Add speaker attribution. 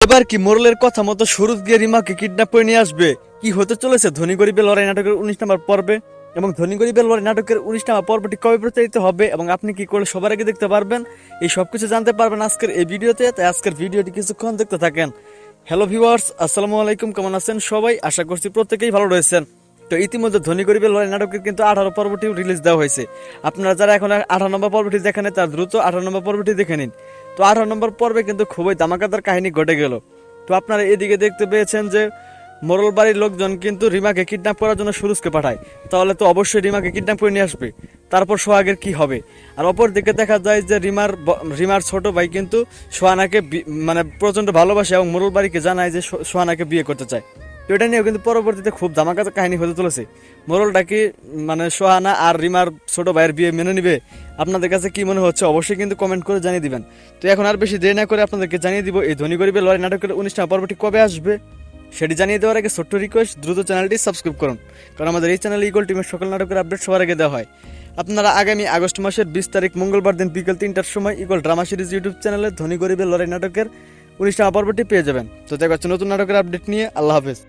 Speaker 1: এবার কি মোরলের কথা মতো সুরজ গিয়ে রিমাকে কিডন্যাপ করে নিয়ে আসবে? কি হতে চলেছে ধনী গরিবের লড়াই নাটকের 19 নম্বর পর্বে? এবং ধনী গরিবের লড়াই নাটকের 19 নম্বর পর্বটি কবে প্রচারিত হবে এবং আপনি কি করে সবার আগে দেখতে পারবেন, এই সবকিছু জানতে পারবেন আজকের এই ভিডিওতে। তাই আজকের ভিডিওটি কিছুক্ষণ দেখতে থাকেন। হ্যালো ভিউয়ার্স, আসসালামু আলাইকুম, কেমন আছেন সবাই? আশা করছি প্রত্যেকেই ভালো রয়েছেন। তো ইতিমধ্যে ধনী গরিবের লড়াই নাটকের কিন্তু 18 পর্বটি রিলিজ দেওয়া হয়েছে। আপনারা যারা এখন 18 নম্বর পর্বটি দেখেন তারা দ্রুত 18 নম্বর পর্বটি দেখে নিন। তো 18 নম্বর পর্বে কিন্তু খুবই ধামাকাদার কাহিনী ঘটে গেল। তো আপনারা এদিকে দেখতে পেয়েছেন যে মোরল বাড়ির লোকজন কিন্তু রিমাকে কিডন্যাপ করার জন্য সুরজকে পাঠায়। তাহলে তো অবশ্যই রিমাকে কিডন্যাপ করে নিয়ে আসবে। তারপর সোহাগের কি হবে? আর অপর দিকে দেখা যায় যে রিমার ছোট ভাই কিন্তু সোহানাকে মানে প্রচন্ড ভালোবাসে এবং মোরল বাড়িকে জানায় যে সোহানাকে বিয়ে করতে চায়। তো এটা নিয়েও কিন্তু পরবর্তীতে খুব ধামাকাদার কাহিনী হতে চলেছে। মোরলটা কি মানে সোহানা আর রিমার ছোট ভাইয়ের বিয়ে মেনে নিবে? আপনাদের কাছে কি মনে হচ্ছে অবশ্যই কিন্তু কমেন্ট করে জানিয়ে দিবেন। তো এখন আর বেশি দেরি না করে আপনাদেরকে জানিয়ে দিব এই ধনী গরিবের লড়াই নাটকের 19 নম্বর পর্বটি কবে আসবে। সেটি জানিয়ে দেওয়ার আগে ছোট্ট রিকোয়েস্ট, দ্রুত চ্যানেলটি সাবস্ক্রাইব করুন, কারণ আমাদের এই চ্যানেলে ইগল টিমের সকল নাটকের আপডেট সবার আগে দেওয়া হয়। আপনারা আগামী আগস্ট মাসের 20 তারিখ মঙ্গলবার দিন বিকেল 3টার সময় ইগল ড্রামা সিরিজ ইউটিউব চ্যানেলে ধনী গরিবের লড়াই নাটকের 19 নম্বর পর্বটি পেয়ে যাবেন। তো দেখা হচ্ছে নতুন নাটকের আপডেট নিয়ে। আল্লাহ হাফেজ।